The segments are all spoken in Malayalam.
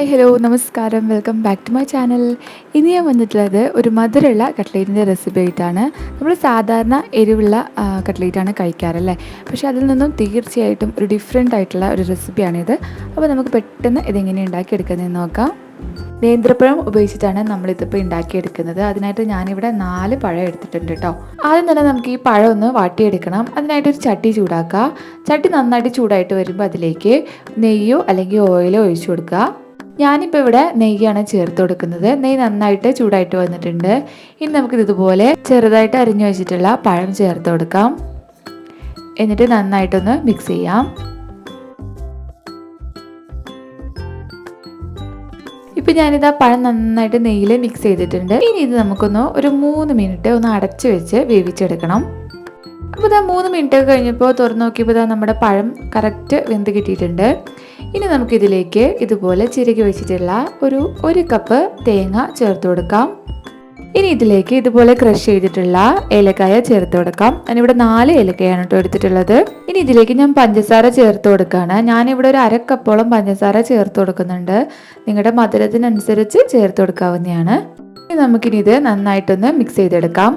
ഹായ് ഹലോ നമസ്കാരം, welcome back to my channel. ഇനി ഞാൻ വന്നിട്ടുള്ളത് ഒരു മധുരമുള്ള കട്ട്ലേറ്റിൻ്റെ റെസിപ്പി ആയിട്ടാണ്. നമ്മൾ സാധാരണ എരിവുള്ള കട്ട്ലേറ്റാണ് കഴിക്കാറല്ലേ, പക്ഷേ അതിൽ നിന്നും തീർച്ചയായിട്ടും ഒരു ഡിഫറെൻ്റ് ആയിട്ടുള്ള ഒരു റെസിപ്പിയാണിത്. അപ്പോൾ നമുക്ക് പെട്ടെന്ന് ഇതെങ്ങനെ ഉണ്ടാക്കിയെടുക്കുന്നതെന്ന് നോക്കാം. നേന്ത്രപ്പഴം ഉപയോഗിച്ചിട്ടാണ് നമ്മളിതിപ്പോൾ ഉണ്ടാക്കിയെടുക്കുന്നത്. അതിനായിട്ട് ഞാനിവിടെ 4 പഴം എടുത്തിട്ടുണ്ട് കേട്ടോ. ആദ്യം തന്നെ നമുക്ക് ഈ പഴം ഒന്ന് വാട്ടിയെടുക്കണം. അതിനായിട്ടൊരു ചട്ടി ചൂടാക്കുക. ചട്ടി നന്നായിട്ട് ചൂടായിട്ട് വരുമ്പോൾ അതിലേക്ക് നെയ്യോ അല്ലെങ്കിൽ ഓയിലോ ഒഴിച്ചു കൊടുക്കുക. ഞാനിപ്പോൾ ഇവിടെ നെയ്യാണ് ചേർത്ത് കൊടുക്കുന്നത്. നെയ്യ് നന്നായിട്ട് ചൂടായിട്ട് വന്നിട്ടുണ്ട്. ഇനി നമുക്കിത് ഇതുപോലെ ചെറുതായിട്ട് അരിഞ്ഞു വെച്ചിട്ടുള്ള പഴം ചേർത്ത് കൊടുക്കാം. എന്നിട്ട് നന്നായിട്ടൊന്ന് മിക്സ് ചെയ്യാം. ഇപ്പം ഞാനിതാ പഴം നന്നായിട്ട് നെയ്യിൽ മിക്സ് ചെയ്തിട്ടുണ്ട്. ഇനി ഇത് നമുക്കൊന്ന് ഒരു 3 മിനിറ്റ് ഒന്ന് അടച്ചു വെച്ച് വേവിച്ചെടുക്കണം. അപ്പോൾ ഇതാ 3 മിനിറ്റ് കഴിഞ്ഞപ്പോൾ തുറന്ന് നോക്കിയപ്പോൾ നമ്മുടെ പഴം കറക്റ്റ് വെന്ത് കിട്ടിയിട്ടുണ്ട്. ഇനി നമുക്കിതിലേക്ക് ഇതുപോലെ ചിരകി വെച്ചിട്ടുള്ള ഒരു കപ്പ് തേങ്ങ ചേർത്ത് കൊടുക്കാം. ഇനി ഇതിലേക്ക് ഇതുപോലെ ക്രഷ് ചെയ്തിട്ടുള്ള ഏലക്കായ ചേർത്ത് കൊടുക്കാം. ഞാനിവിടെ 4 ഏലക്കായാണ് കേട്ടോ എടുത്തിട്ടുള്ളത്. ഇനി ഇതിലേക്ക് ഞാൻ പഞ്ചസാര ചേർത്ത് കൊടുക്കുകയാണ്. ഞാനിവിടെ ഒരു 1/2 കപ്പോളം പഞ്ചസാര ചേർത്ത് കൊടുക്കുന്നുണ്ട്. നിങ്ങളുടെ മധുരത്തിനനുസരിച്ച് ചേർത്ത് കൊടുക്കാവുന്നതാണ്. ഇനി നമുക്കിനി ഇത് നന്നായിട്ടൊന്ന് മിക്സ് ചെയ്തെടുക്കാം.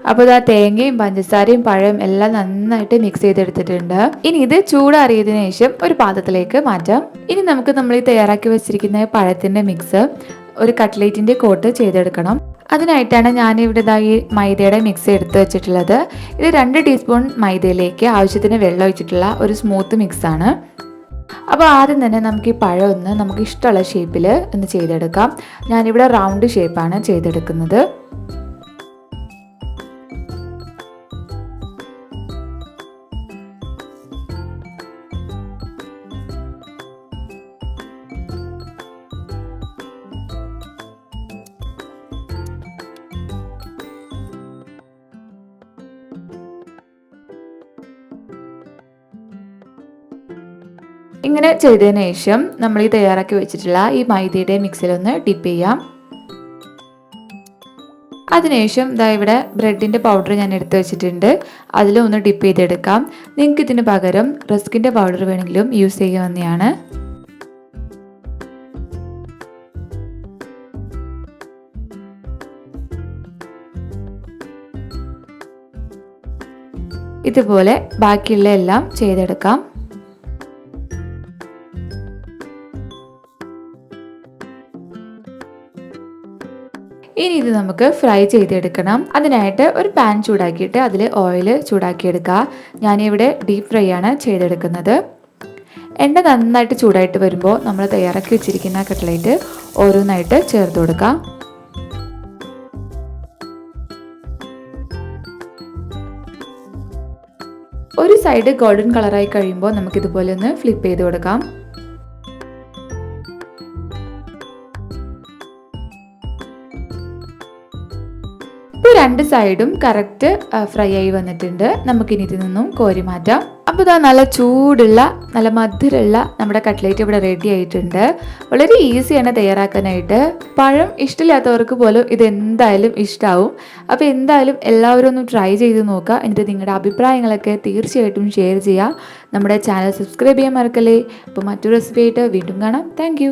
അപ്പോൾ ഇതാ തേങ്ങയും പഞ്ചസാരയും പഴം എല്ലാം നന്നായിട്ട് മിക്സ് ചെയ്തെടുത്തിട്ടുണ്ട്. ഇനി ഇത് ചൂടാറിയതിനു ശേഷം ഒരു പാത്രത്തിലേക്ക് മാറ്റാം. ഇനി നമുക്ക് നമ്മൾ ഈ തയ്യാറാക്കി വെച്ചിരിക്കുന്ന പഴത്തിൻ്റെ മിക്സ് ഒരു കട്ട്ലേറ്റിൻ്റെ കോട്ട് ചെയ്തെടുക്കണം. അതിനായിട്ടാണ് ഞാനിവിടെ ഈ മൈദയുടെ മിക്സ് എടുത്ത് വെച്ചിട്ടുള്ളത്. ഇത് 2 ടീസ്പൂൺ മൈദയിലേക്ക് ആവശ്യത്തിന് വെള്ളം ഒഴിച്ചിട്ടുള്ള ഒരു സ്മൂത്ത് മിക്സാണ്. അപ്പോൾ ആദ്യം തന്നെ നമുക്ക് ഈ പഴം ഒന്ന് നമുക്ക് ഇഷ്ടമുള്ള ഷേപ്പിൽ ഒന്ന് ചെയ്തെടുക്കാം. ഞാനിവിടെ റൗണ്ട് ഷേപ്പാണ് ചെയ്തെടുക്കുന്നത്. ഇങ്ങനെ ചെയ്തതിന് ശേഷം നമ്മൾ ഈ തയ്യാറാക്കി വെച്ചിട്ടുള്ള ഈ മൈദയുടെ മിക്സിലൊന്ന് ഡിപ്പ് ചെയ്യാം. അതിനുശേഷം ഇവിടെ ബ്രെഡിൻ്റെ പൗഡർ ഞാൻ എടുത്ത് വെച്ചിട്ടുണ്ട്. അതിലൊന്ന് ഡിപ്പ് ചെയ്തെടുക്കാം. നിങ്ങൾക്ക് ഇതിന് പകരം റസ്കിൻ്റെ പൗഡർ വേണമെങ്കിലും യൂസ് ചെയ്യാവുന്നതാണ്. ഇതുപോലെ ബാക്കിയുള്ള എല്ലാം ചെയ്തെടുക്കാം. ഇനി ഇത് നമുക്ക് ഫ്രൈ ചെയ്തെടുക്കണം. അതിനായിട്ട് ഒരു പാൻ ചൂടാക്കിയിട്ട് അതിൽ ഓയിൽ ചൂടാക്കിയെടുക്കുക. ഞാനിവിടെ ഡീപ്പ് ഫ്രൈ ആണ് ചെയ്തെടുക്കുന്നത്. എണ്ണ നന്നായിട്ട് ചൂടായിട്ട് വരുമ്പോൾ നമ്മൾ തയ്യാറാക്കി വെച്ചിരിക്കുന്ന കട്ട്ലേറ്റ് ഓരോന്നായിട്ട് ചേർത്ത് കൊടുക്കാം. ഒരു സൈഡ് ഗോൾഡൻ കളറായി കഴിയുമ്പോൾ നമുക്കിതുപോലെ ഒന്ന് ഫ്ലിപ്പ് ചെയ്ത് കൊടുക്കാം. ഇപ്പോൾ 2 സൈഡും കറക്റ്റ് ഫ്രൈ ആയി വന്നിട്ടുണ്ട്. നമുക്കിനി ഇതിൽ നിന്നും കോരി മാറ്റാം. അപ്പോൾ ഇതാ നല്ല ചൂടുള്ള നല്ല മധുരമുള്ള നമ്മുടെ കട്ട്ലേറ്റ് ഇവിടെ റെഡി ആയിട്ടുണ്ട്. വളരെ ഈസിയാണ് തയ്യാറാക്കാനായിട്ട്. പഴം ഇഷ്ടമില്ലാത്തവർക്ക് പോലും ഇത് എന്തായാലും ഇഷ്ടമാവും. അപ്പോൾ എന്തായാലും എല്ലാവരും ഒന്ന് ട്രൈ ചെയ്ത് നോക്കുക. എന്നിട്ട് നിങ്ങളുടെ അഭിപ്രായങ്ങളൊക്കെ തീർച്ചയായിട്ടും ഷെയർ ചെയ്യുക. നമ്മുടെ ചാനൽ സബ്സ്ക്രൈബ് ചെയ്യാൻ മറക്കല്ലേ. അപ്പോൾ മറ്റൊരു റെസിപ്പി ആയിട്ട് വീണ്ടും കാണാം. താങ്ക്